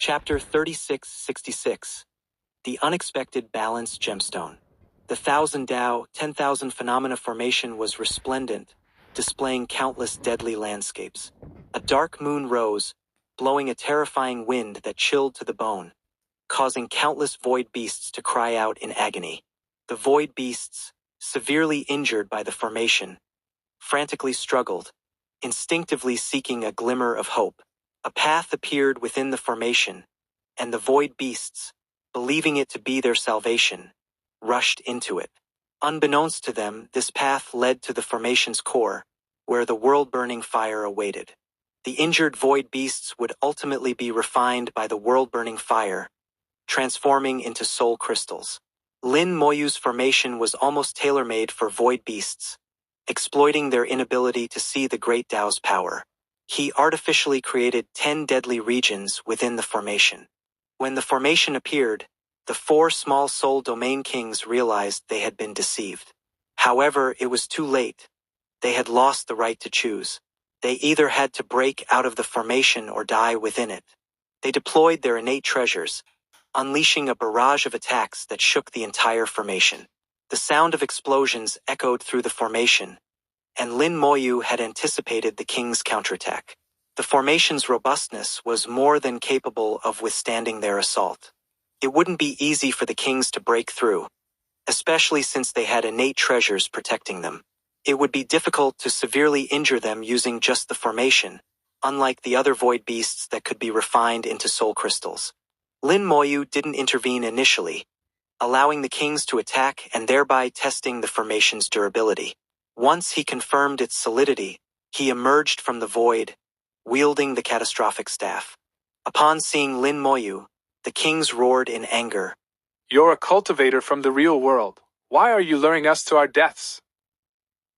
Chapter 3666. The Unexpected Balance Gemstone. The 1,000 Tao, 10,000 phenomena formation was resplendent, displaying countless deadly landscapes. A dark moon rose, blowing a terrifying wind that chilled to the bone, causing countless void beasts to cry out in agony. The void beasts, severely injured by the formation, frantically struggled, instinctively seeking a glimmer of hope. A path appeared within the formation, and the void beasts, believing it to be their salvation, rushed into it. Unbeknownst to them, this path led to the formation's core, where the world-burning fire awaited. The injured void beasts would ultimately be refined by the world-burning fire, transforming into soul crystals. Lin Moyu's formation was almost tailor-made for void beasts, exploiting their inability to see the Great Tao's power. He artificially created 10 deadly regions within the formation. When the formation appeared, the 4 small soul domain kings realized they had been deceived. However, it was too late. They had lost the right to choose. They either had to break out of the formation or die within it. They deployed their innate treasures, unleashing a barrage of attacks that shook the entire formation. The sound of explosions echoed through the formation, and Lin Moyu had anticipated the king's counterattack. The formation's robustness was more than capable of withstanding their assault. It wouldn't be easy for the kings to break through, especially since they had innate treasures protecting them. It would be difficult to severely injure them using just the formation, unlike the other void beasts that could be refined into soul crystals. Lin Moyu didn't intervene initially, allowing the kings to attack and thereby testing the formation's durability. Once he confirmed its solidity, he emerged from the void, wielding the catastrophic staff. Upon seeing Lin Moyu, the kings roared in anger. "You're a cultivator from the real world. Why are you luring us to our deaths?"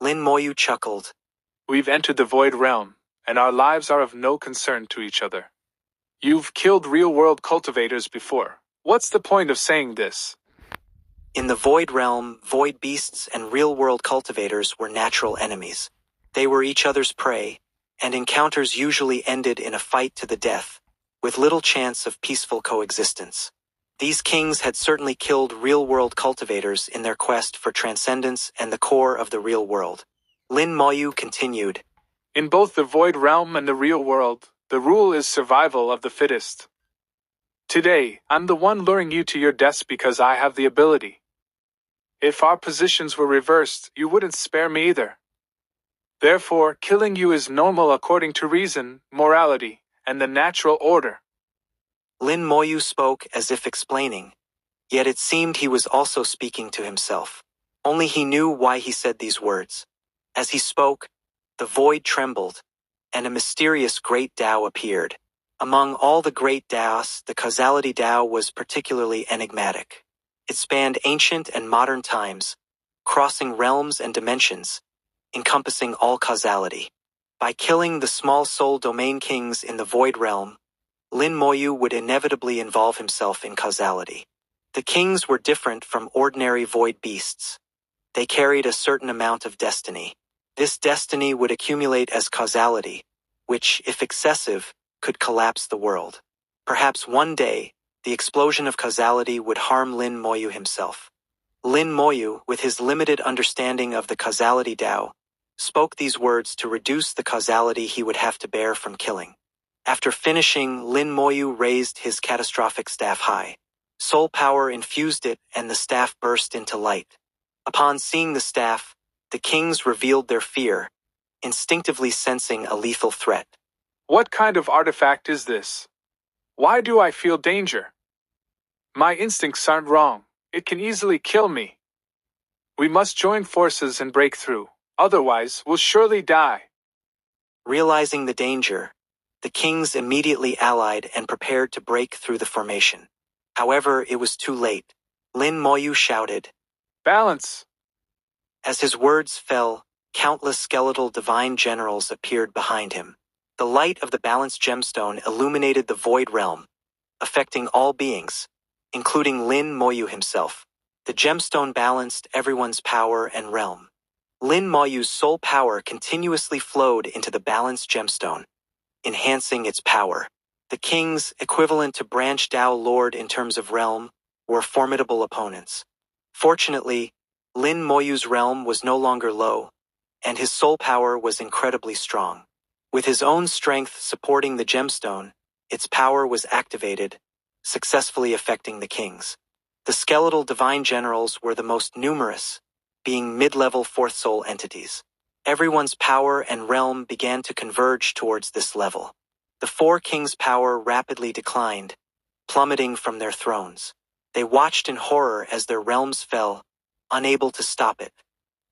Lin Moyu chuckled. "We've entered the void realm, and our lives are of no concern to each other. You've killed real-world cultivators before. What's the point of saying this?" In the void realm, void beasts and real-world cultivators were natural enemies. They were each other's prey, and encounters usually ended in a fight to the death, with little chance of peaceful coexistence. These kings had certainly killed real-world cultivators in their quest for transcendence and the core of the real world. Lin Moyu continued. "In both the void realm and the real world, the rule is survival of the fittest. Today, I'm the one luring you to your deaths because I have the ability. If our positions were reversed, you wouldn't spare me either. Therefore, killing you is normal according to reason, morality, and the natural order." Lin Moyu spoke as if explaining, yet it seemed he was also speaking to himself. Only he knew why he said these words. As he spoke, the void trembled, and a mysterious great Tao appeared. Among all the great Taos, the causality Tao was particularly enigmatic. It spanned ancient and modern times, crossing realms and dimensions, encompassing all causality. By killing the small soul domain kings in the void realm, Lin Moyu would inevitably involve himself in causality. The kings were different from ordinary void beasts. They carried a certain amount of destiny. This destiny would accumulate as causality, which, if excessive, could collapse the world. Perhaps one day, the explosion of causality would harm Lin Moyu himself. Lin Moyu, with his limited understanding of the causality Tao, spoke these words to reduce the causality he would have to bear from killing. After finishing, Lin Moyu raised his catastrophic staff high. Soul power infused it and the staff burst into light. Upon seeing the staff, the kings revealed their fear, instinctively sensing a lethal threat. "What kind of artifact is this? Why do I feel danger? My instincts aren't wrong. It can easily kill me. We must join forces and break through, otherwise we'll surely die." Realizing the danger, the kings immediately allied and prepared to break through the formation. However, it was too late. Lin Moyu shouted, "Balance!" As his words fell, countless skeletal divine generals appeared behind him. The light of the balanced gemstone illuminated the void realm, affecting all beings, including Lin Moyu himself. The gemstone balanced everyone's power and realm. Lin Moyu's soul power continuously flowed into the balanced gemstone, enhancing its power. The kings, equivalent to Branch Dao Lord in terms of realm, were formidable opponents. Fortunately, Lin Moyu's realm was no longer low, and his soul power was incredibly strong. With his own strength supporting the gemstone, its power was activated, successfully affecting the kings. The skeletal divine generals were the most numerous, being mid-level fourth soul entities. Everyone's power and realm began to converge towards this level. The four kings' power rapidly declined, plummeting from their thrones. They watched in horror as their realms fell, unable to stop it.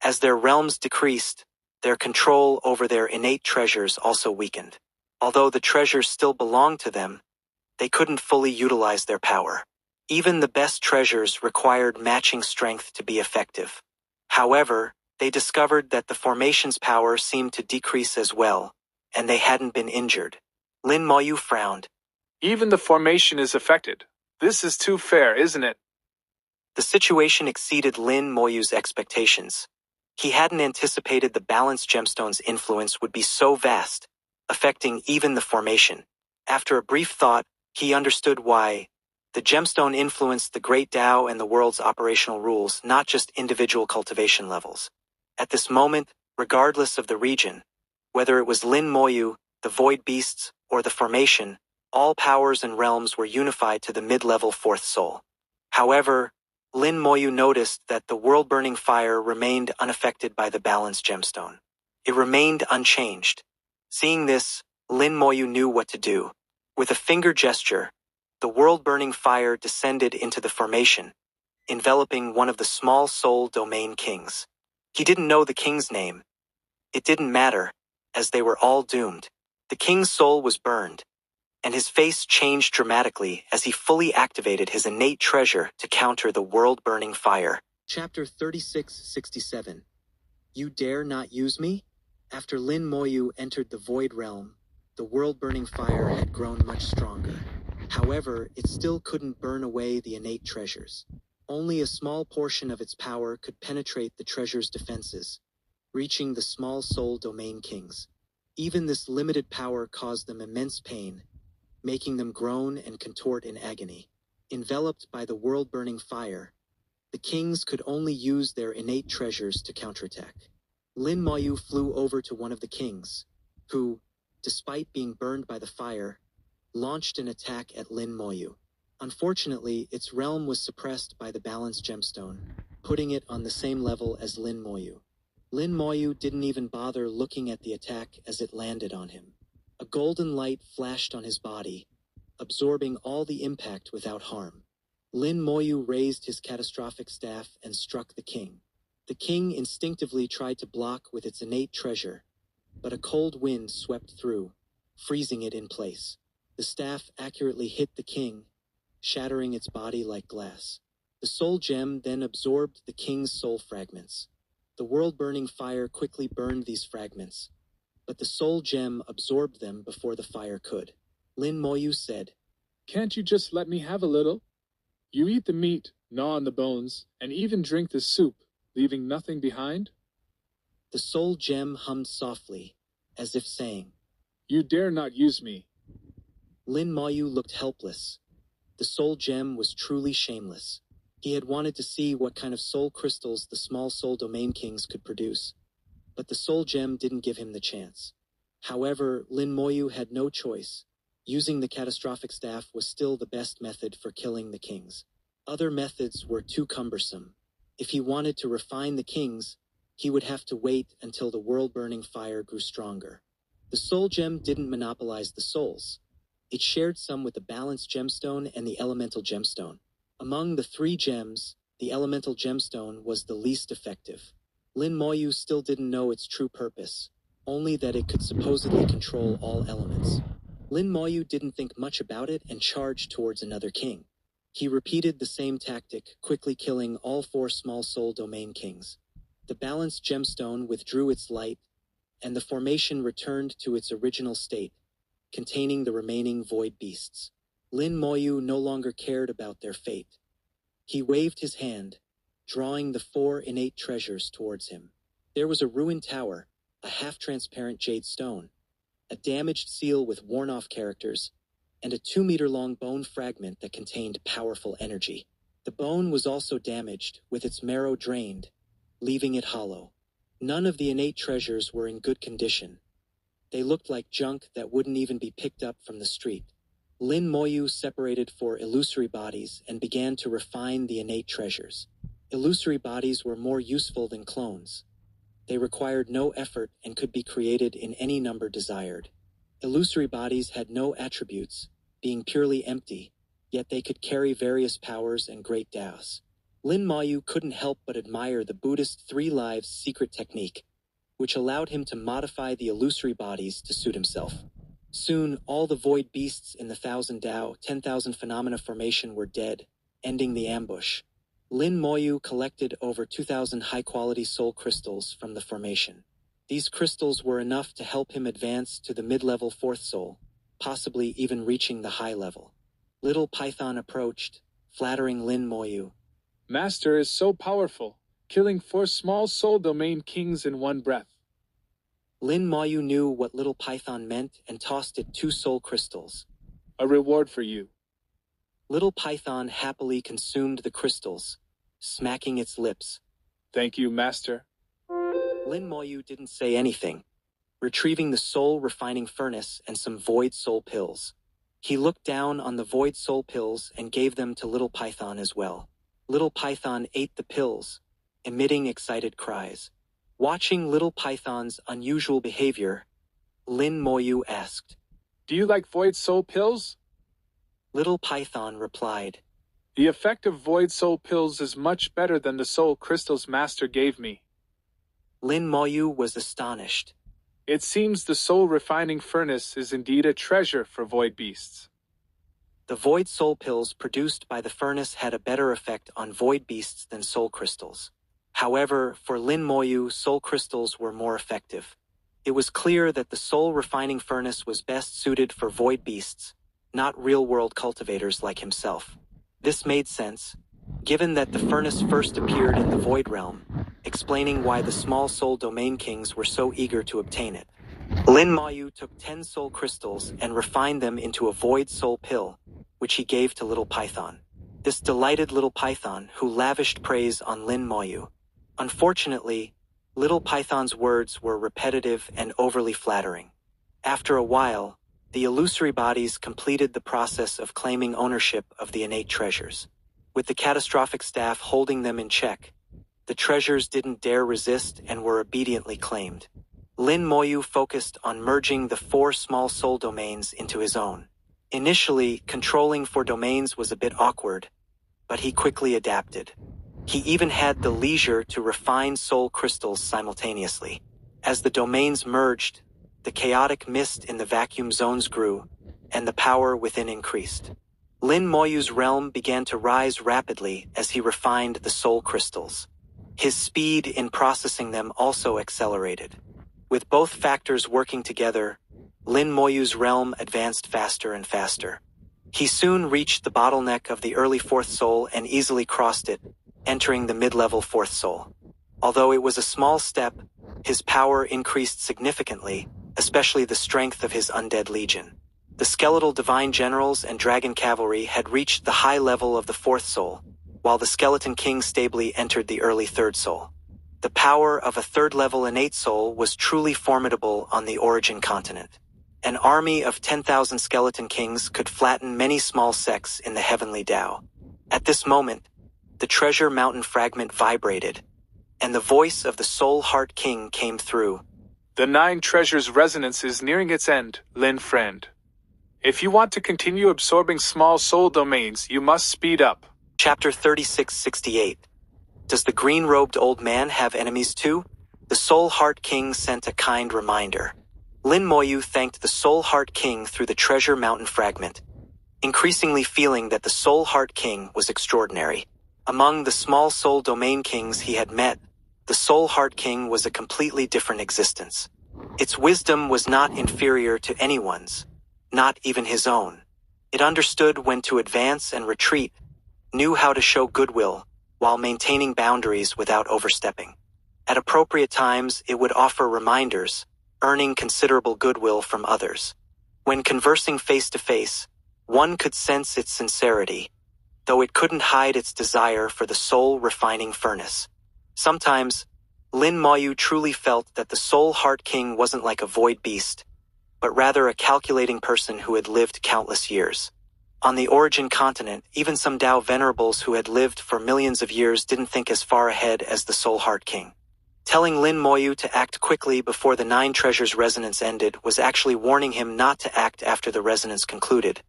As their realms decreased, their control over their innate treasures also weakened. Although the treasures still belonged to them, they couldn't fully utilize their power. Even the best treasures required matching strength to be effective. However, they discovered that the formation's power seemed to decrease as well, and they hadn't been injured. Lin Moyu frowned. Even the formation is affected. This is too fair, isn't it? The situation exceeded Lin Moyu's expectations. He hadn't anticipated the balanced gemstone's influence would be so vast, affecting even the formation. After a brief thought, he understood why. The gemstone influenced the great Tao and the world's operational rules, not just individual cultivation levels. At this moment, regardless of the region, whether it was Lin Moyu, the void beasts, or the formation, all powers and realms were unified to the mid-level fourth soul. However, Lin Moyu noticed that the world-burning fire remained unaffected by the balanced gemstone. It remained unchanged. Seeing this, Lin Moyu knew what to do. With a finger gesture, the world-burning fire descended into the formation, enveloping one of the small soul domain kings. He didn't know the king's name. It didn't matter, as they were all doomed. The king's soul was burned, and his face changed dramatically as he fully activated his innate treasure to counter the world-burning fire. Chapter 3667. You dare not use me? After Lin Moyu entered the void realm, the world-burning fire had grown much stronger. However, it still couldn't burn away the innate treasures. Only a small portion of its power could penetrate the treasure's defenses, reaching the small soul domain kings. Even this limited power caused them immense pain, making them groan and contort in agony. Enveloped by the world-burning fire, the kings could only use their innate treasures to counterattack. Lin Moyu flew over to one of the kings, who, despite being burned by the fire, launched an attack at Lin Moyu. Unfortunately, its realm was suppressed by the balanced gemstone, putting it on the same level as Lin Moyu. Lin Moyu didn't even bother looking at the attack as it landed on him. A golden light flashed on his body, absorbing all the impact without harm. Lin Moyu raised his catastrophic staff and struck the king. The king instinctively tried to block with its innate treasure, but a cold wind swept through, freezing it in place. The staff accurately hit the king, shattering its body like glass. The soul gem then absorbed the king's soul fragments. The world-burning fire quickly burned these fragments, but the soul gem absorbed them before the fire could. Lin Moyu said, Can't you just let me have a little? You eat the meat, gnaw on the bones, and even drink the soup, leaving nothing behind? The soul gem hummed softly, as if saying, You dare not use me. Lin Moyu looked helpless. The soul gem was truly shameless. He had wanted to see what kind of soul crystals the small soul domain kings could produce, but the soul gem didn't give him the chance. However, Lin Moyu had no choice. Using the catastrophic staff was still the best method for killing the kings. Other methods were too cumbersome. If he wanted to refine the kings, he would have to wait until the world-burning fire grew stronger. The soul gem didn't monopolize the souls. It shared some with the balanced gemstone and the elemental gemstone. Among the three gems, the elemental gemstone was the least effective. Lin Moyu still didn't know its true purpose, only that it could supposedly control all elements. Lin Moyu didn't think much about it and charged towards another king. He repeated the same tactic, quickly killing all four small soul domain kings. The balanced gemstone withdrew its light, and the formation returned to its original state, containing the remaining void beasts. Lin Moyu no longer cared about their fate. He waved his hand, drawing the four innate treasures towards him. There was a ruined tower, a half-transparent jade stone, a damaged seal with worn-off characters, and a 2-meter-long bone fragment that contained powerful energy. The bone was also damaged, with its marrow drained, leaving it hollow. None of the innate treasures were in good condition. They looked like junk that wouldn't even be picked up from the street. Lin Moyu separated for illusory bodies and began to refine the innate treasures. Illusory bodies were more useful than clones. They required no effort and could be created in any number desired. Illusory bodies had no attributes, being purely empty, yet they could carry various powers and great Taos. Lin Moyu couldn't help but admire the Buddhist Three Lives secret technique, which allowed him to modify the illusory bodies to suit himself. Soon, all the void beasts in the 1,000 Tao, 10,000 phenomena formation were dead, ending the ambush. Lin Moyu collected over 2,000 high-quality soul crystals from the formation. These crystals were enough to help him advance to the mid-level fourth soul, possibly even reaching the high level. Little Python approached, flattering Lin Moyu. Master is so powerful, killing 4 small soul domain kings in one breath. Lin Moyu knew what Little Python meant and tossed it 2 soul crystals. A reward for you. Little Python happily consumed the crystals, smacking its lips. Thank you, Master. Lin Moyu didn't say anything, retrieving the soul refining furnace and some void soul pills. He looked down on the void soul pills and gave them to Little Python as well. Little Python ate the pills, emitting excited cries. Watching Little Python's unusual behavior, Lin Moyu asked, Do you like void soul pills? Little Python replied, The effect of void soul pills is much better than the soul crystals Master gave me. Lin Moyu was astonished. It seems the soul refining furnace is indeed a treasure for void beasts. The void soul pills produced by the furnace had a better effect on void beasts than soul crystals. However, for Lin Moyu, soul crystals were more effective. It was clear that the soul refining furnace was best suited for void beasts, not real-world cultivators like himself. This made sense, given that the furnace first appeared in the void realm, explaining why the small soul domain kings were so eager to obtain it. Lin Moyu took 10 soul crystals and refined them into a void soul pill, which he gave to Little Python. This delighted Little Python, who lavished praise on Lin Moyu. Unfortunately, Little Python's words were repetitive and overly flattering. After a while, the illusory bodies completed the process of claiming ownership of the innate treasures. With the catastrophic staff holding them in check, the treasures didn't dare resist and were obediently claimed. Lin Moyu focused on merging the 4 small soul domains into his own. Initially, controlling 4 domains was a bit awkward, but he quickly adapted. He even had the leisure to refine soul crystals simultaneously. As the domains merged, the chaotic mist in the vacuum zones grew, and the power within increased. Lin Moyu's realm began to rise rapidly as he refined the soul crystals. His speed in processing them also accelerated. With both factors working together, Lin Moyu's realm advanced faster and faster. He soon reached the bottleneck of the early 4th soul and easily crossed it, entering the mid-level 4th soul. Although it was a small step, his power increased significantly, especially the strength of his undead legion. The skeletal divine generals and dragon cavalry had reached the high level of the 4th soul, while the skeleton king stably entered the early 3rd soul. The power of a 3rd-level innate soul was truly formidable on the origin continent. An army of 10,000 skeleton kings could flatten many small sects in the heavenly Tao. At this moment, the treasure mountain fragment vibrated, and the voice of the Soul Heart King came through. The 9 treasures resonance is nearing its end, Lin friend. If you want to continue absorbing small soul domains, you must speed up. Chapter 3668. Does the green-robed old man have enemies too? The Soul Heart King sent a kind reminder. Lin Moyu thanked the Soul Heart King through the treasure mountain fragment, increasingly feeling that the Soul Heart King was extraordinary. Among the small soul domain kings he had met, the Soul Heart King was a completely different existence. Its wisdom was not inferior to anyone's, not even his own. It understood when to advance and retreat, knew how to show goodwill, while maintaining boundaries without overstepping. At appropriate times, it would offer reminders, earning considerable goodwill from others. When conversing face-to-face, One could sense its sincerity, though it couldn't hide its desire for the soul-refining furnace. Sometimes, Lin Moyu truly felt that the Soul Heart King wasn't like a void beast, but rather a calculating person who had lived countless years. On the Origin continent, even some Dao venerables who had lived for millions of years didn't think as far ahead as the Soul Heart King. Telling Lin Moyu to act quickly before the 9 treasures' resonance ended was actually warning him not to act after the resonance concluded,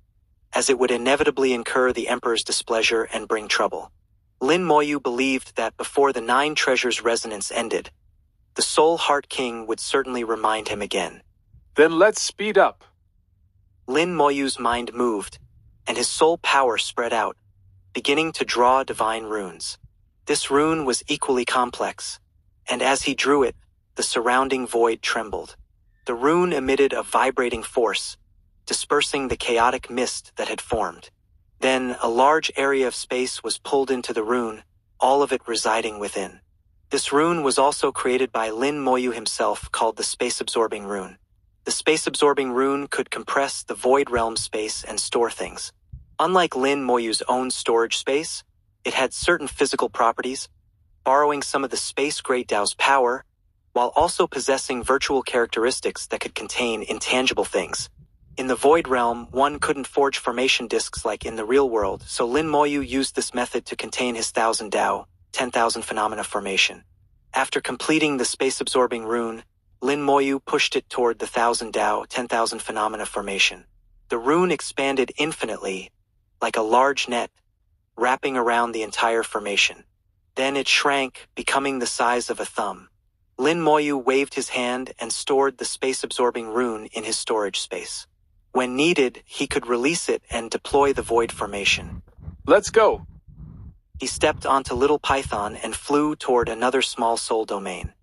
as it would inevitably incur the Emperor's displeasure and bring trouble. Lin Moyu believed that before the 9 treasures' resonance ended, the Soul Heart King would certainly remind him again. Then let's speed up. Lin Moyu's mind moved, and his soul power spread out, beginning to draw divine runes. This rune was equally complex, and as he drew it, the surrounding void trembled. The rune emitted a vibrating force, dispersing the chaotic mist that had formed. Then a large area of space was pulled into the rune, all of it residing within. This rune was also created by Lin Moyu himself, called the space-absorbing rune. The space-absorbing rune could compress the void realm space and store things. Unlike Lin Moyu's own storage space, it had certain physical properties, borrowing some of the Space Great Dao's power, while also possessing virtual characteristics that could contain intangible things. In the Void Realm, one couldn't forge formation disks like in the real world, so Lin Moyu used this method to contain his 1,000 Dao, 10,000 phenomena formation. After completing the space-absorbing rune, Lin Moyu pushed it toward the 1,000 Dao, 10,000 phenomena formation. The rune expanded infinitely, like a large net, wrapping around the entire formation. Then it shrank, becoming the size of a thumb. Lin Moyu waved his hand and stored the space-absorbing rune in his storage space. When needed, he could release it and deploy the void formation. Let's go. He stepped onto Little Python and flew toward another small soul domain.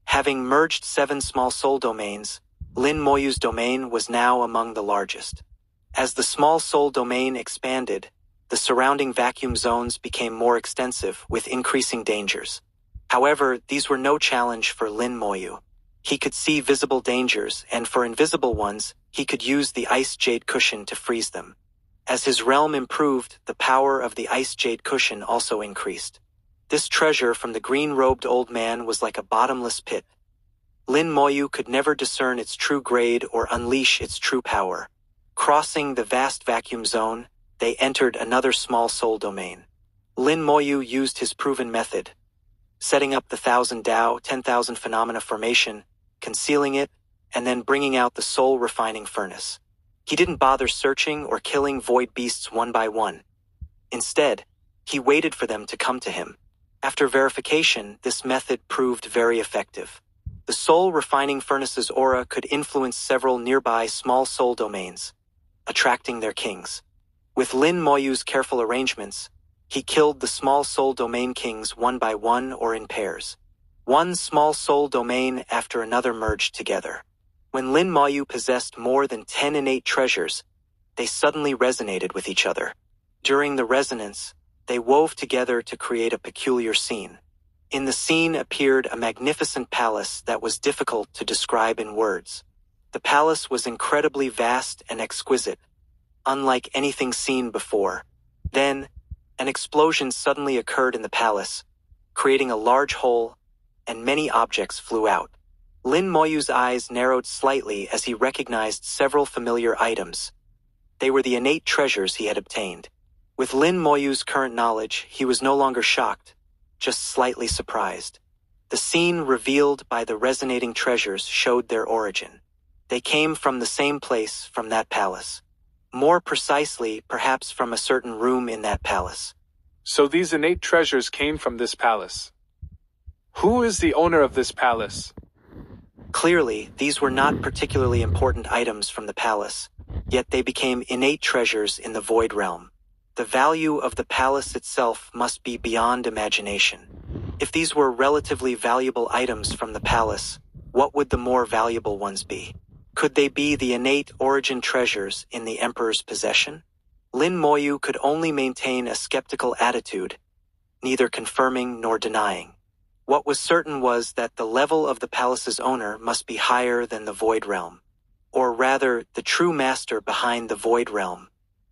Having merged 7 small soul domains, Lin Moyu's domain was now among the largest. As the small soul domain expanded, the surrounding vacuum zones became more extensive, with increasing dangers. However, these were no challenge for Lin Moyu. He could see visible dangers, and for invisible ones, he could use the ice jade cushion to freeze them. As his realm improved, the power of the ice jade cushion also increased. This treasure from the green-robed old man was like a bottomless pit. Lin Moyu could never discern its true grade or unleash its true power. Crossing the vast vacuum zone, they entered another small soul domain. Lin Moyu used his proven method, setting up the 1,000 Dao, 10,000 phenomena formation, concealing it, and then bringing out the soul-refining furnace. He didn't bother searching or killing void beasts one by one. Instead, he waited for them to come to him. After verification, this method proved very effective. The soul-refining furnace's aura could influence several nearby small soul domains, attracting their kings. With Lin Moyu's careful arrangements, he killed the small soul domain kings one by one or in pairs. One small soul domain after another merged together. When Lin Moyu possessed more than 10 innate treasures, they suddenly resonated with each other. During the resonance, they wove together to create a peculiar scene. In the scene appeared a magnificent palace that was difficult to describe in words. The palace was incredibly vast and exquisite, unlike anything seen before. Then, an explosion suddenly occurred in the palace, creating a large hole, and many objects flew out. Lin Moyu's eyes narrowed slightly as he recognized several familiar items. They were the innate treasures he had obtained. With Lin Moyu's current knowledge, he was no longer shocked, just slightly surprised. The scene revealed by the resonating treasures showed their origin. They came from the same place, from that palace. More precisely, perhaps from a certain room in that palace. So these innate treasures came from this palace. Who is the owner of this palace? Clearly, these were not particularly important items from the palace, yet they became innate treasures in the Void Realm. The value of the palace itself must be beyond imagination. If these were relatively valuable items from the palace, what would the more valuable ones be? Could they be the innate origin treasures in the Emperor's possession? Lin Moyu could only maintain a skeptical attitude, neither confirming nor denying. What was certain was that the level of the palace's owner must be higher than the Void Realm. Or rather, the true master behind the Void Realm,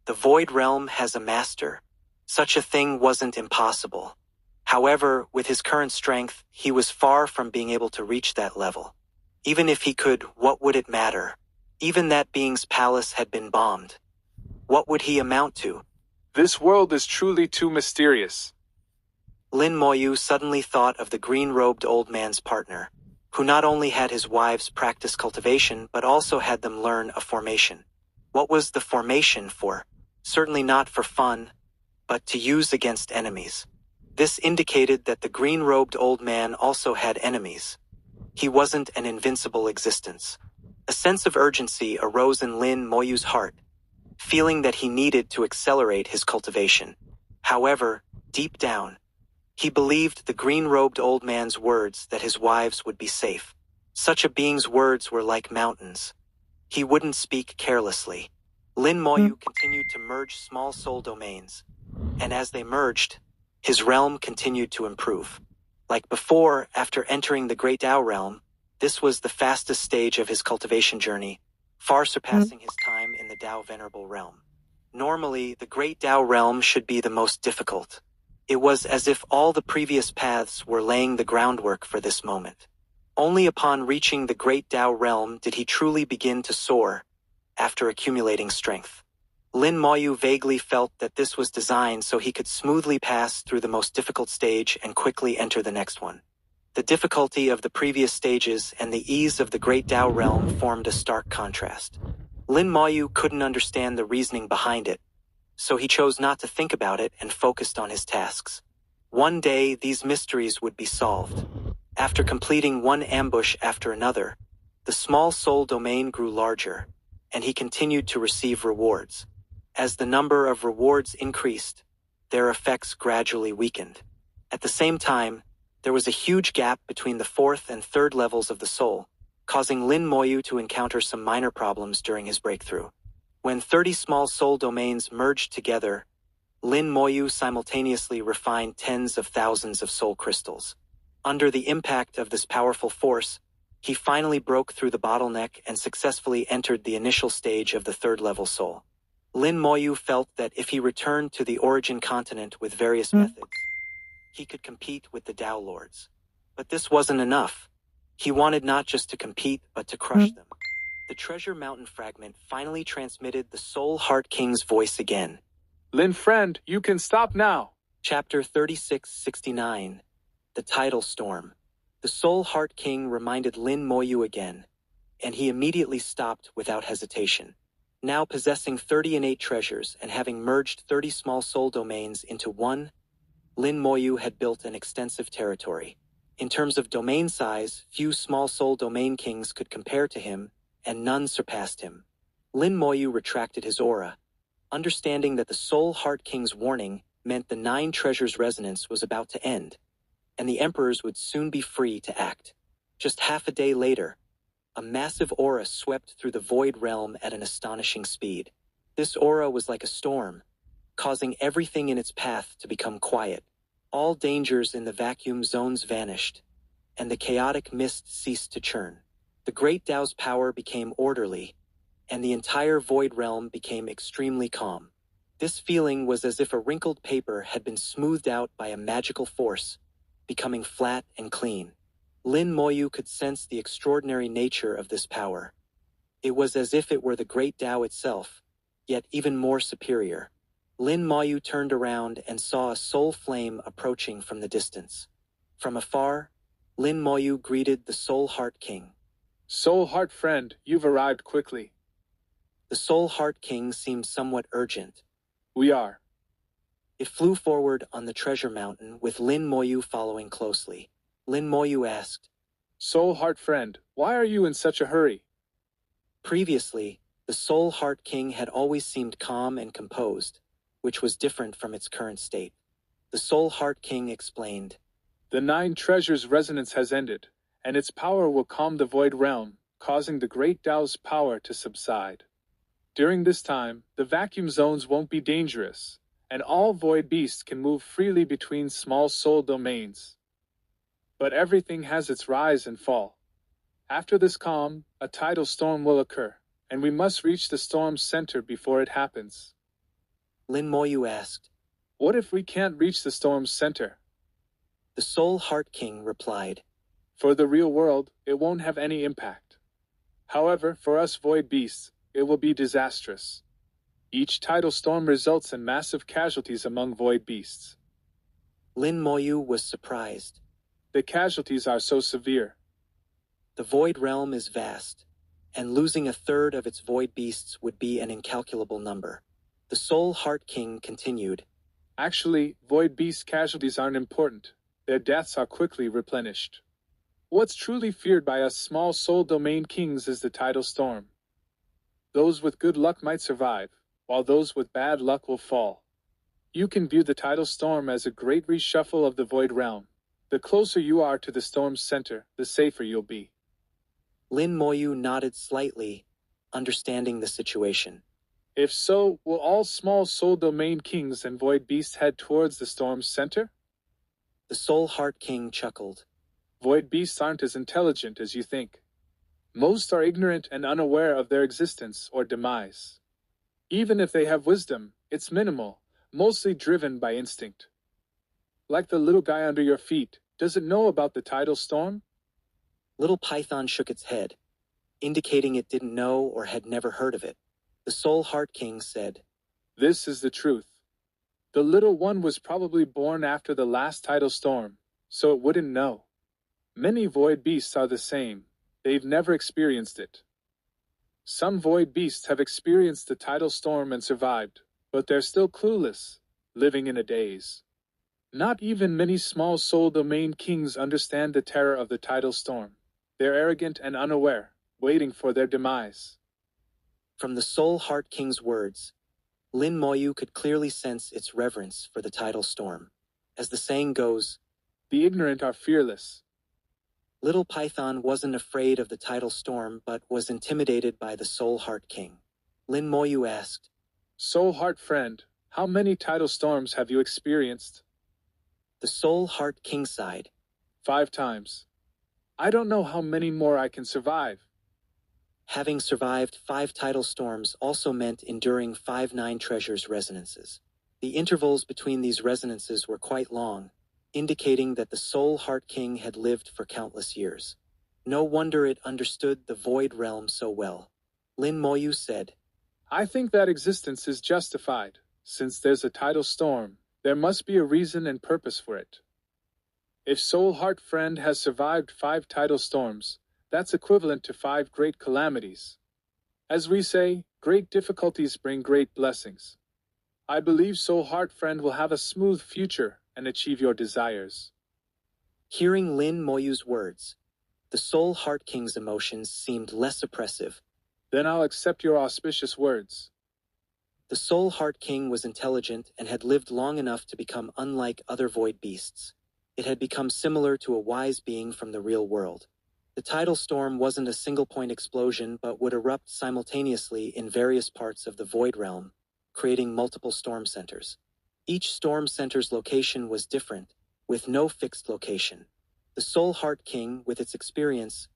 The Void Realm has a master. Such a thing wasn't impossible. However, with his current strength, he was far from being able to reach that level. Even if he could, what would it matter? Even that being's palace had been bombed. What would he amount to? This world is truly too mysterious. Lin Moyu suddenly thought of the green-robed old man's partner, who not only had his wives practice cultivation but also had them learn a formation. What was the formation for? Certainly not for fun, but to use against enemies. This indicated that the green-robed old man also had enemies. He wasn't an invincible existence. A sense of urgency arose in Lin Moyu's heart, feeling that he needed to accelerate his cultivation. However, deep down, he believed the green-robed old man's words that his wives would be safe. Such a being's words were like mountains. He wouldn't speak carelessly. Lin Moyu continued to merge small soul domains, and as they merged, his realm continued to improve. Like before, after entering the Great Tao realm, this was the fastest stage of his cultivation journey, far surpassing his time in the Tao Venerable realm. Normally, the Great Tao realm should be the most difficult. It was as if all the previous paths were laying the groundwork for this moment. Only upon reaching the Great Tao realm did he truly begin to soar, after accumulating strength. Lin Moyu vaguely felt that this was designed so he could smoothly pass through the most difficult stage and quickly enter the next one. The difficulty of the previous stages and the ease of the Great Tao realm formed a stark contrast. Lin Moyu couldn't understand the reasoning behind it, so he chose not to think about it and focused on his tasks. One day, these mysteries would be solved. After completing one ambush after another, the small soul domain grew larger, and he continued to receive rewards. As the number of rewards increased, their effects gradually weakened. At the same time, there was a huge gap between the fourth and third levels of the soul, causing Lin Moyu to encounter some minor problems during his breakthrough. When 30 small soul domains merged together, Lin Moyu simultaneously refined tens of thousands of soul crystals. Under the impact of this powerful force, he finally broke through the bottleneck and successfully entered the initial stage of the third-level soul. Lin Moyu felt that if he returned to the origin continent with various methods, he could compete with the Tao Lords. But this wasn't enough. He wanted not just to compete, but to crush them. The Treasure Mountain fragment finally transmitted the Soul Heart King's voice again. Lin friend, you can stop now. Chapter 3669. The Tidal Storm. The Soul Heart King reminded Lin Moyu again, and he immediately stopped without hesitation. Now possessing 30 innate treasures and having merged 30 small soul domains into one, Lin Moyu had built an extensive territory. In terms of domain size, few small soul domain kings could compare to him, and none surpassed him. Lin Moyu retracted his aura, understanding that the Soul Heart King's warning meant the 9 treasures' resonance was about to end, and the emperors would soon be free to act. Just half a day later, a massive aura swept through the void realm at an astonishing speed. This aura was like a storm, causing everything in its path to become quiet. All dangers in the vacuum zones vanished, and the chaotic mist ceased to churn. The Great Tao's power became orderly, and the entire void realm became extremely calm. This feeling was as if a wrinkled paper had been smoothed out by a magical force, becoming flat and clean. Lin Moyu could sense the extraordinary nature of this power. It was as if it were the Great Tao itself, yet even more superior. Lin Moyu turned around and saw a soul flame approaching from the distance. From afar, Lin Moyu greeted the Soul Heart King. Soul Heart friend, you've arrived quickly. The Soul Heart King seemed somewhat urgent. We are. It flew forward on the treasure mountain with Lin Moyu following closely. Lin Moyu asked, Soul Heart friend, why are you in such a hurry? Previously, the Soul Heart King had always seemed calm and composed, which was different from its current state. The Soul Heart King explained, The 9 treasures' resonance has ended, and its power will calm the void realm, causing the Great Tao's power to subside. During this time, the vacuum zones won't be dangerous, and all void beasts can move freely between small soul domains. But everything has its rise and fall. After this calm, a tidal storm will occur, and we must reach the storm's center before it happens. Lin Moyu asked. What if we can't reach the storm's center? The Soul Heart King replied. For the real world, it won't have any impact. However, for us void beasts, it will be disastrous. Each tidal storm results in massive casualties among void beasts. Lin Moyu was surprised. The casualties are so severe. The void realm is vast, and losing a third of its void beasts would be an incalculable number. The Soul Heart King continued. Actually, void beast casualties aren't important. Their deaths are quickly replenished. What's truly feared by us small soul domain kings is the tidal storm. Those with good luck might survive, while those with bad luck will fall. You can view the tidal storm as a great reshuffle of the void realm. The closer you are to the storm's center, the safer you'll be. Lin Moyu nodded slightly, understanding the situation. If so, will all small soul domain kings and void beasts head towards the storm's center? The Soul Heart King chuckled. Void beasts aren't as intelligent as you think. Most are ignorant and unaware of their existence or demise. Even if they have wisdom, it's minimal, mostly driven by instinct. Like the little guy under your feet, does it know about the tidal storm? Little Python shook its head, indicating it didn't know or had never heard of it. The Soul Heart King said, This is the truth. The little one was probably born after the last tidal storm, so it wouldn't know. Many void beasts are the same. They've never experienced it. Some void beasts have experienced the tidal storm and survived, but they're still clueless, living in a daze. Not even many small soul domain kings understand the terror of the tidal storm. They're arrogant and unaware, waiting for their demise. From the Soul Heart King's words, Lin Moyu could clearly sense its reverence for the tidal storm. As the saying goes, The ignorant are fearless. Little Python wasn't afraid of the tidal storm but was intimidated by the Soul Heart King. Lin Moyu asked, Soul Heart friend, how many tidal storms have you experienced? The Soul Heart King sighed. 5 times. I don't know how many more I can survive. Having survived 5 tidal storms also meant enduring 5 Nine Treasures resonances. The intervals between these resonances were quite long, indicating that the Soul Heart King had lived for countless years. No wonder it understood the void realm so well. Lin Moyu said, I think that existence is justified. Since there's a tidal storm, there must be a reason and purpose for it. If Soul Heart Friend has survived 5 tidal storms, that's equivalent to 5 great calamities. As we say, great difficulties bring great blessings. I believe Soul Heart Friend will have a smooth future and achieve your desires. Hearing Lin Moyu's words, the Soul Heart King's emotions seemed less oppressive. Then I'll accept your auspicious words. The Soul Heart King was intelligent and had lived long enough to become unlike other void beasts. It had become similar to a wise being from the real world. The tidal storm wasn't a single-point explosion but would erupt simultaneously in various parts of the void realm, creating multiple storm centers. Each storm center's location was different, with no fixed location. The Soul Heart King, with its experience,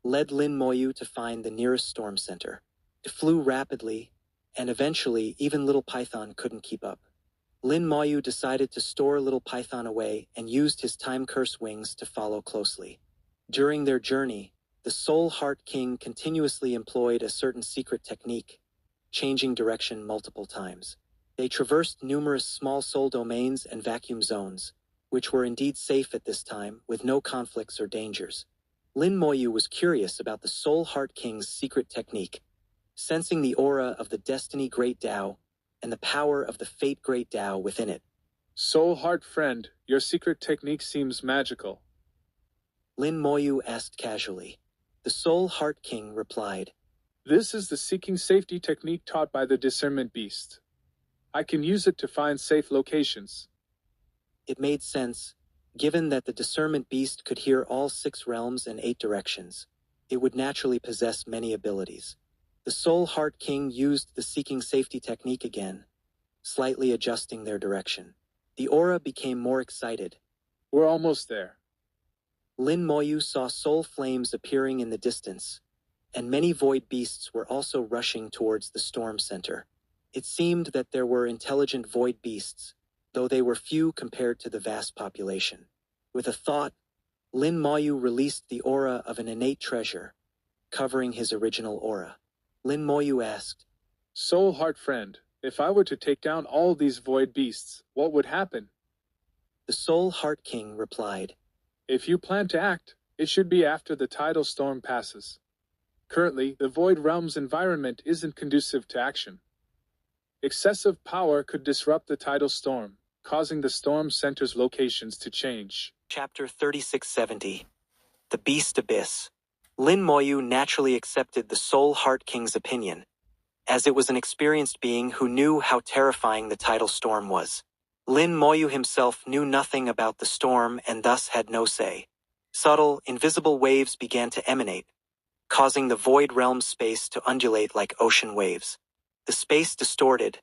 led Lin Moyu to find the nearest storm center. It flew rapidly, and eventually even Little Python couldn't keep up. Lin Moyu decided to store Little Python away and used his time curse wings to follow closely. During their journey, the Soul Heart King continuously employed a certain secret technique, changing direction multiple times. They traversed numerous small soul domains and vacuum zones, which were indeed safe at this time with no conflicts or dangers. Lin Moyu was curious about the Soul Heart King's secret technique. Sensing the aura of the Destiny Great Tao and the power of the Fate Great Tao within it. Soul Heart Friend, your secret technique seems magical. Lin Moyu asked casually. The Soul Heart King replied, This is the seeking safety technique taught by the discernment beast. I can use it to find safe locations. It made sense, given that the discernment beast could hear all 6 realms and 8 directions. It would naturally possess many abilities. The Soul Heart King used the seeking safety technique again, slightly adjusting their direction. The aura became more excited. We're almost there. Lin Moyu saw soul flames appearing in the distance, and many void beasts were also rushing towards the storm center. It seemed that there were intelligent void beasts, though they were few compared to the vast population. With a thought, Lin Moyu released the aura of an innate treasure, covering his original aura. Lin Moyu asked, Soul Heart Friend, if I were to take down all these void beasts, what would happen? The Soul Heart King replied, If you plan to act, it should be after the tidal storm passes. Currently, the Void Realm's environment isn't conducive to action. Excessive power could disrupt the tidal storm, causing the storm center's locations to change. Chapter 3670. The Beast Abyss. Lin Moyu naturally accepted the Soul Heart King's opinion, as it was an experienced being who knew how terrifying the tidal storm was. Lin Moyu himself knew nothing about the storm and thus had no say. Subtle, invisible waves began to emanate, causing the void realm space to undulate like ocean waves. The space distorted,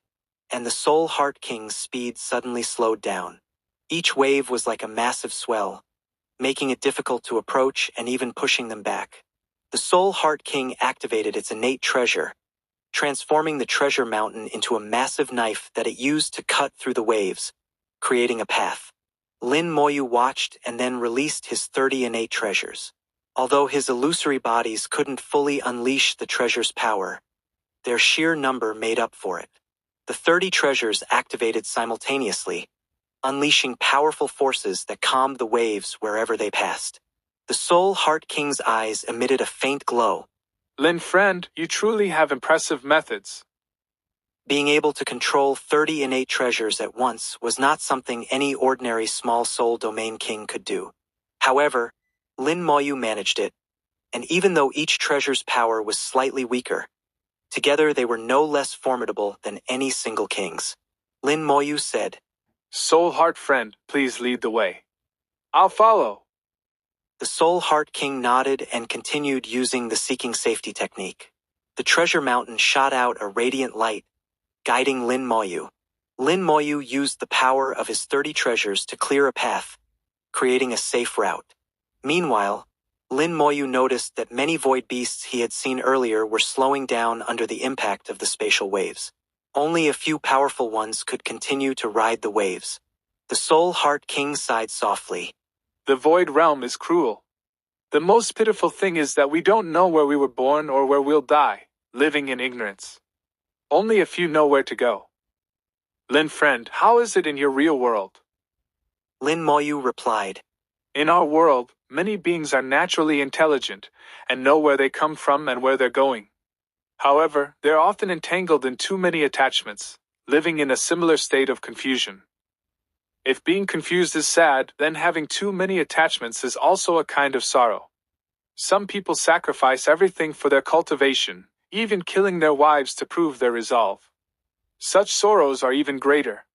and the Soul Heart King's speed suddenly slowed down. Each wave was like a massive swell, making it difficult to approach and even pushing them back. The Soul Heart King activated its innate treasure, transforming the treasure mountain into a massive knife that it used to cut through the waves, creating a path. Lin Moyu watched and then released his 30 innate treasures. Although his illusory bodies couldn't fully unleash the treasure's power, their sheer number made up for it. The 30 treasures activated simultaneously, unleashing powerful forces that calmed the waves wherever they passed. The Soul Heart King's eyes emitted a faint glow. Lin Friend, you truly have impressive methods. Being able to control 30 innate treasures at once was not something any ordinary small soul domain king could do. However, Lin Moyu managed it, and even though each treasure's power was slightly weaker, together they were no less formidable than any single king's. Lin Moyu said, Soul Heart Friend, please lead the way. I'll follow. The Soul Heart King nodded and continued using the seeking safety technique. The treasure mountain shot out a radiant light, guiding Lin Moyu. Lin Moyu used the power of his 30 treasures to clear a path, creating a safe route. Meanwhile, Lin Moyu noticed that many void beasts he had seen earlier were slowing down under the impact of the spatial waves. Only a few powerful ones could continue to ride the waves. The Soul Heart King sighed softly. The Void Realm is cruel. The most pitiful thing is that we don't know where we were born or where we'll die, living in ignorance. Only a few know where to go. Lin Friend, how is it in your real world? Lin Moyu replied, In our world, many beings are naturally intelligent and know where they come from and where they're going. However, they're often entangled in too many attachments, living in a similar state of confusion. If being confused is sad, then having too many attachments is also a kind of sorrow. Some people sacrifice everything for their cultivation, even killing their wives to prove their resolve. Such sorrows are even greater.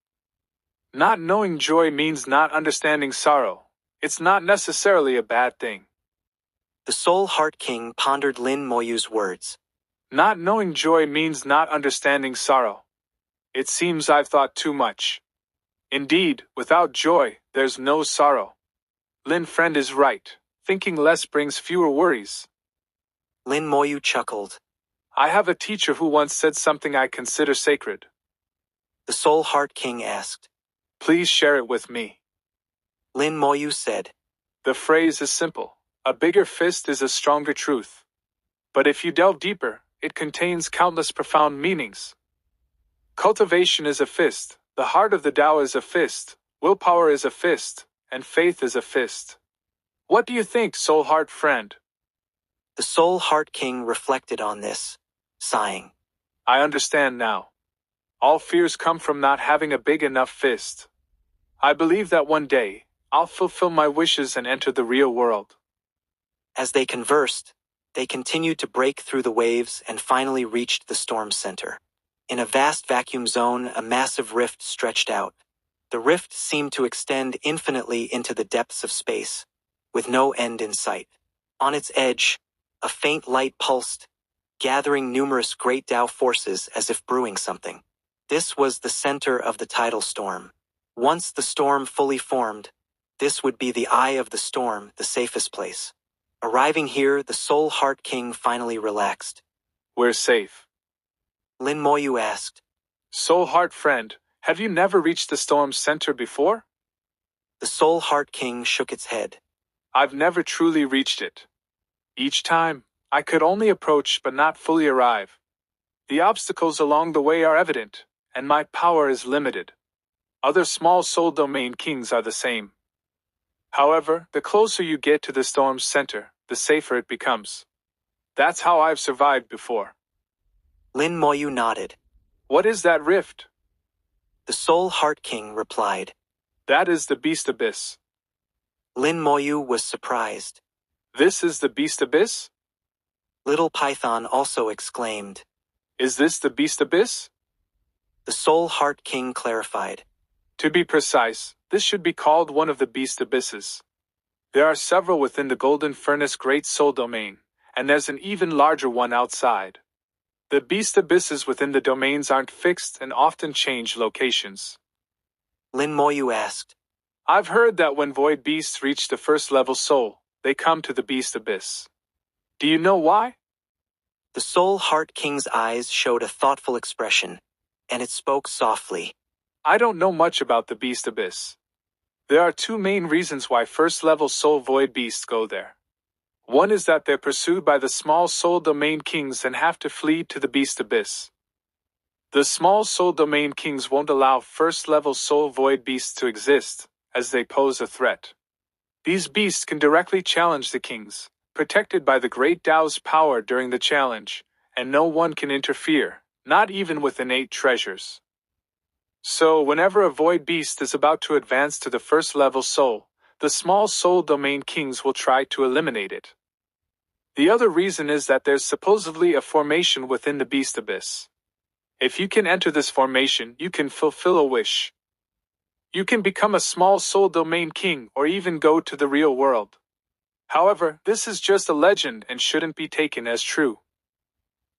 Not knowing joy means not understanding sorrow. It's not necessarily a bad thing. The Soul Heart King pondered Lin Moyu's words. Not knowing joy means not understanding sorrow. It seems I've thought too much. Indeed, without joy, there's no sorrow. Lin Friend is right. Thinking less brings fewer worries. Lin Moyu chuckled. I have a teacher who once said something I consider sacred. The Soul Heart King asked. Please share it with me. Lin Moyu said. The phrase is simple. A bigger fist is a stronger truth. But if you delve deeper, it contains countless profound meanings. Cultivation is a fist. The heart of the Tao is a fist, willpower is a fist, and faith is a fist. What do you think, Soul Heart Friend? The Soul Heart King reflected on this, sighing. I understand now. All fears come from not having a big enough fist. I believe that one day, I'll fulfill my wishes and enter the real world. As they conversed, they continued to break through the waves and finally reached the storm's center. In a vast vacuum zone, a massive rift stretched out. The rift seemed to extend infinitely into the depths of space, with no end in sight. On its edge, a faint light pulsed, gathering numerous great Tao forces as if brewing something. This was the center of the tidal storm. Once the storm fully formed, this would be the eye of the storm, the safest place. Arriving here, the Soul Heart King finally relaxed. We're safe. Lin Moyu asked. Soul Heart friend, have you never reached the storm's center before? The Soul Heart King shook its head. I've never truly reached it. Each time, I could only approach but not fully arrive. The obstacles along the way are evident, and my power is limited. Other small soul domain kings are the same. However, the closer you get to the storm's center, the safer it becomes. That's how I've survived before. Lin Moyu nodded. What is that rift? The Soul Heart King replied. That is the Beast Abyss. Lin Moyu was surprised. This is the Beast Abyss? Little Python also exclaimed. Is this the Beast Abyss? The Soul Heart King clarified. To be precise, this should be called one of the Beast Abysses. There are several within the Golden Furnace Great Soul Domain, and there's an even larger one outside. The Beast Abysses within the domains aren't fixed and often change locations. Lin Moyu asked. I've heard that when void beasts reach the first level soul, they come to the Beast Abyss. Do you know why? The Soul Heart King's eyes showed a thoughtful expression, and it spoke softly. I don't know much about the Beast Abyss. There are two main reasons why first-level soul void beasts go there. One is that they're pursued by the small soul domain kings and have to flee to the Beast Abyss. The small soul domain kings won't allow first-level soul void beasts to exist, as they pose a threat. These beasts can directly challenge the kings, protected by the Great Tao's power during the challenge, and no one can interfere, not even with innate treasures. So, whenever a void beast is about to advance to the first level soul, the small soul domain kings will try to eliminate it. The other reason is that there's supposedly a formation within the Beast Abyss. If you can enter this formation, you can fulfill a wish. You can become a small soul domain king or even go to the real world. However, this is just a legend and shouldn't be taken as true.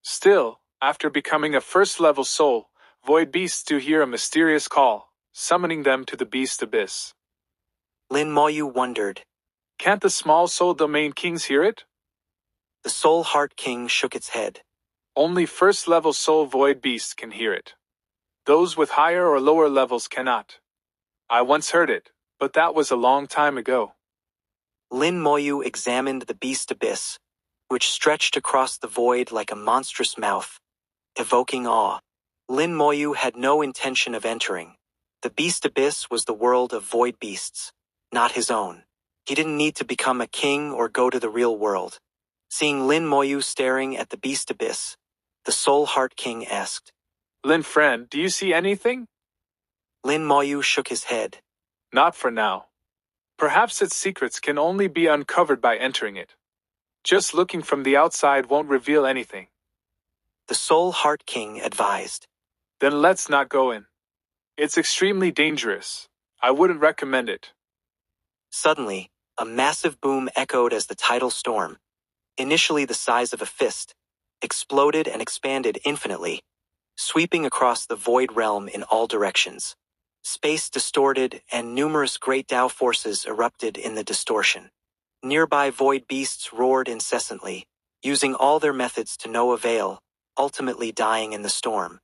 Still, after becoming a first-level soul, void beasts do hear a mysterious call, summoning them to the Beast Abyss. Lin Moyu wondered. Can't the small soul domain kings hear it? The Soul Heart King shook its head. Only first-level soul void beasts can hear it. Those with higher or lower levels cannot. I once heard it, but that was a long time ago. Lin Moyu examined the Beast Abyss, which stretched across the void like a monstrous mouth, evoking awe. Lin Moyu had no intention of entering. The Beast Abyss was the world of void beasts, not his own. He didn't need to become a king or go to the real world. Seeing Lin Moyu staring at the Beast Abyss, the Soul Heart King asked, Lin friend, do you see anything? Lin Moyu shook his head. Not for now. Perhaps its secrets can only be uncovered by entering it. Just looking from the outside won't reveal anything. The Soul Heart King advised. Then let's not go in. It's extremely dangerous. I wouldn't recommend it. Suddenly, a massive boom echoed as the tidal storm, initially the size of a fist, exploded and expanded infinitely, sweeping across the void realm in all directions. Space distorted, and numerous great Tao forces erupted in the distortion. Nearby void beasts roared incessantly, using all their methods to no avail, ultimately dying in the storm.